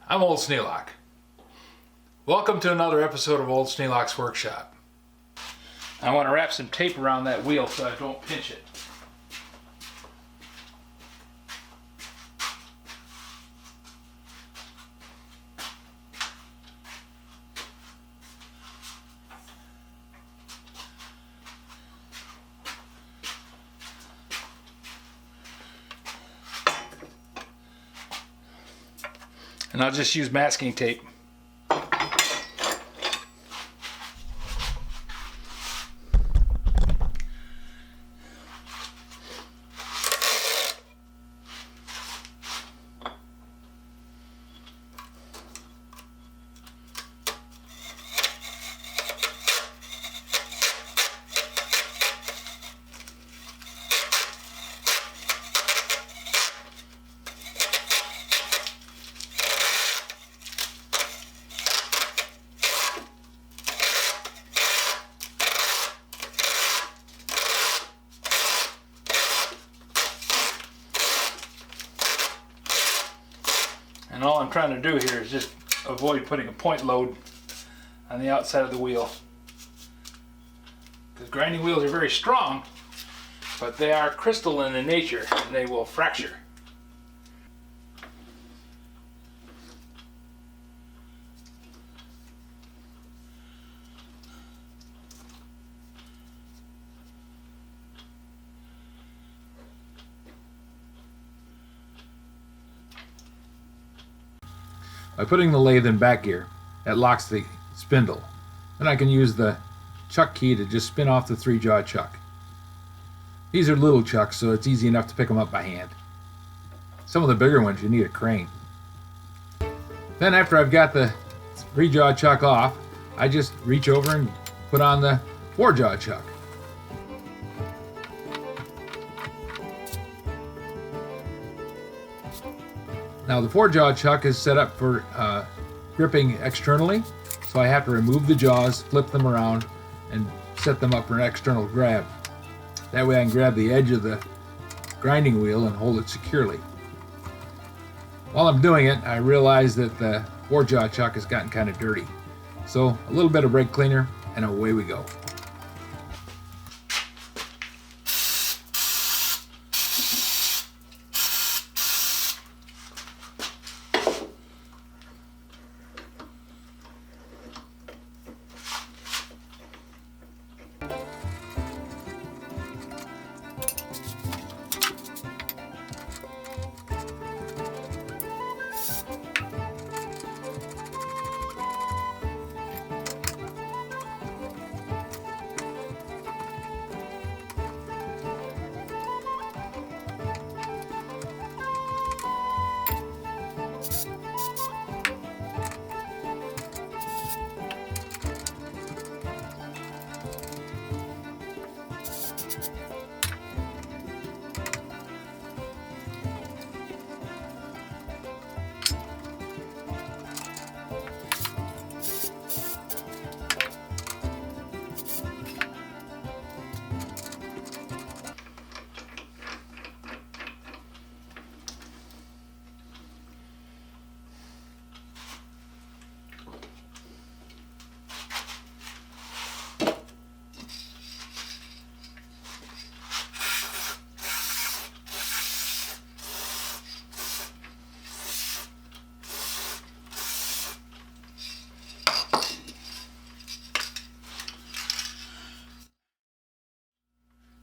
I'm Old Sneelock. Welcome to another episode of Old Sneelock's Workshop. I want to wrap some tape around that wheel so I don't pinch it. And I'll just use masking tape. And all I'm trying to do here is just avoid putting a point load on the outside of the wheel. Because grinding wheels are very strong, but they are crystalline in nature and they will fracture. By putting the lathe in back gear, that locks the spindle. Then I can use the chuck key to just spin off the 3-jaw chuck. These are little chucks, so it's easy enough to pick them up by hand. Some of the bigger ones you need a crane. Then after I've got the 3-jaw chuck off, I just reach over and put on the 4-jaw chuck. Now the 4-jaw chuck is set up for gripping externally, so I have to remove the jaws, flip them around, and set them up for an external grab. That way I can grab the edge of the grinding wheel and hold it securely. While I'm doing it, I realize that the 4-jaw chuck has gotten kind of dirty. So a little bit of brake cleaner and away we go.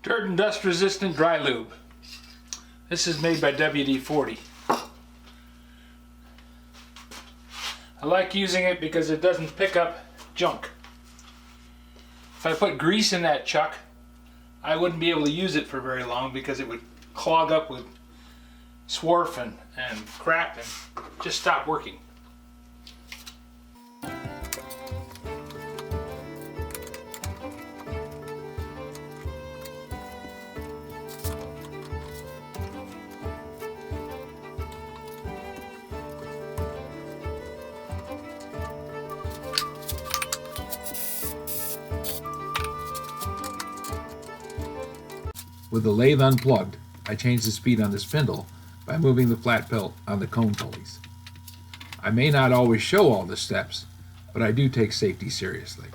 Dirt and dust resistant dry lube. This is made by WD-40. I like using it because it doesn't pick up junk. If I put grease in that chuck, I wouldn't be able to use it for very long because it would clog up with swarf and crap and just stop working. With the lathe unplugged, I change the speed on the spindle by moving the flat belt on the cone pulleys. I may not always show all the steps, but I do take safety seriously.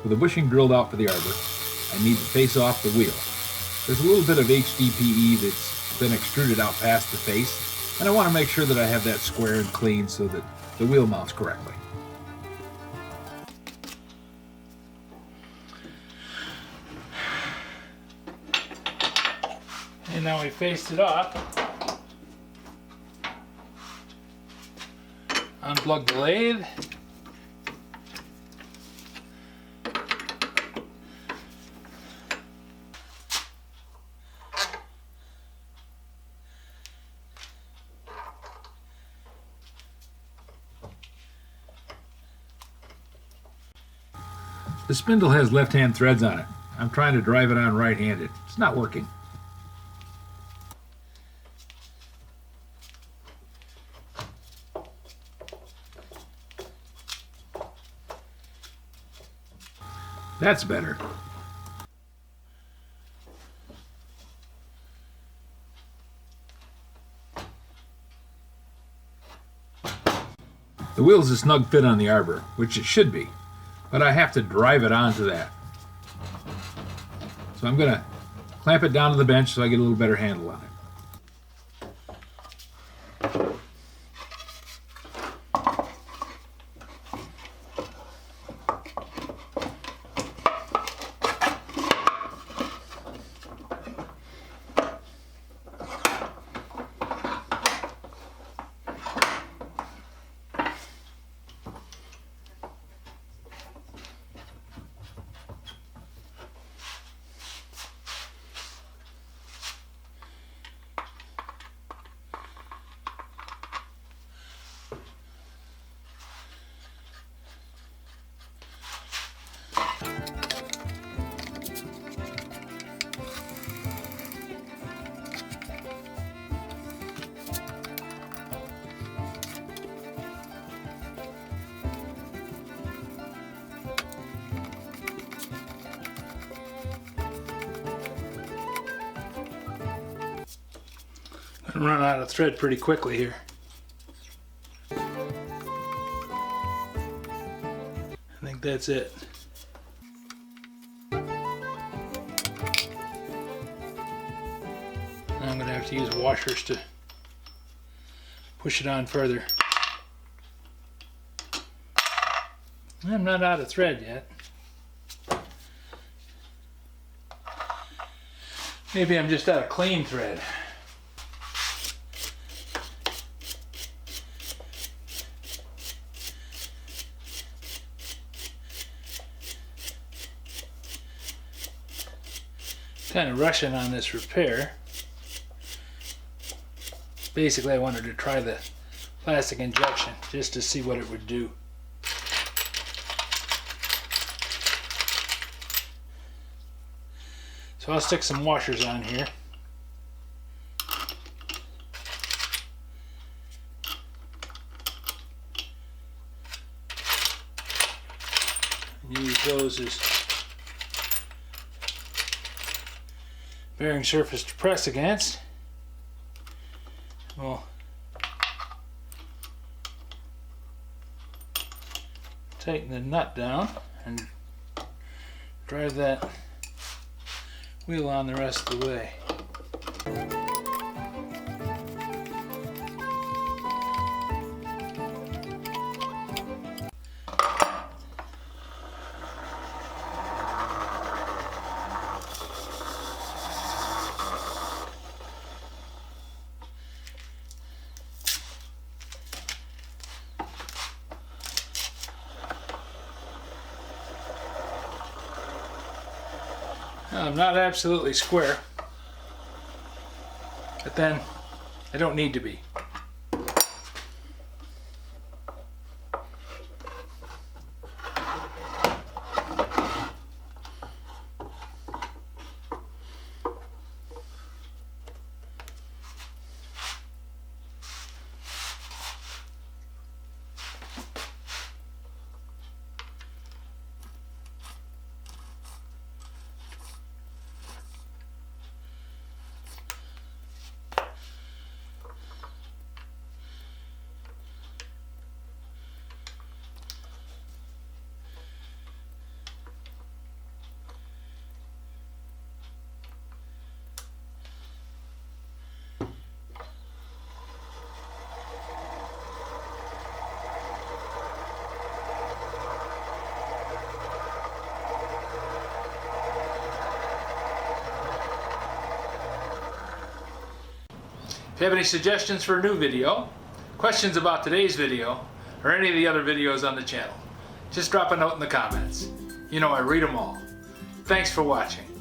With the bushing drilled out for the arbor, I need to face off the wheel. There's a little bit of HDPE that's been extruded out past the face, and I want to make sure that I have that square and clean so that the wheel mounts correctly. And now we faced it off. Unplug the lathe. The spindle has left-hand threads on it. I'm trying to drive it on right-handed. It's not working. That's better. The wheel's a snug fit on the arbor, which it should be, but I have to drive it onto that. So I'm going to clamp it down to the bench so I get a little better handle on it. Run out of thread pretty quickly here. I think that's it. Now I'm going to have to use washers to push it on further. I'm not out of thread yet. Maybe I'm just out of clean thread. Kind of rushing on this repair. Basically, I wanted to try the plastic injection just to see what it would do. So I'll stick some washers on here. Use those as bearing surface to press against. We'll tighten the nut down and drive that wheel on the rest of the way. I'm not absolutely square, but then I don't need to be. If you have any suggestions for a new video, questions about today's video, or any of the other videos on the channel, just drop a note in the comments. You know I read them all. Thanks for watching.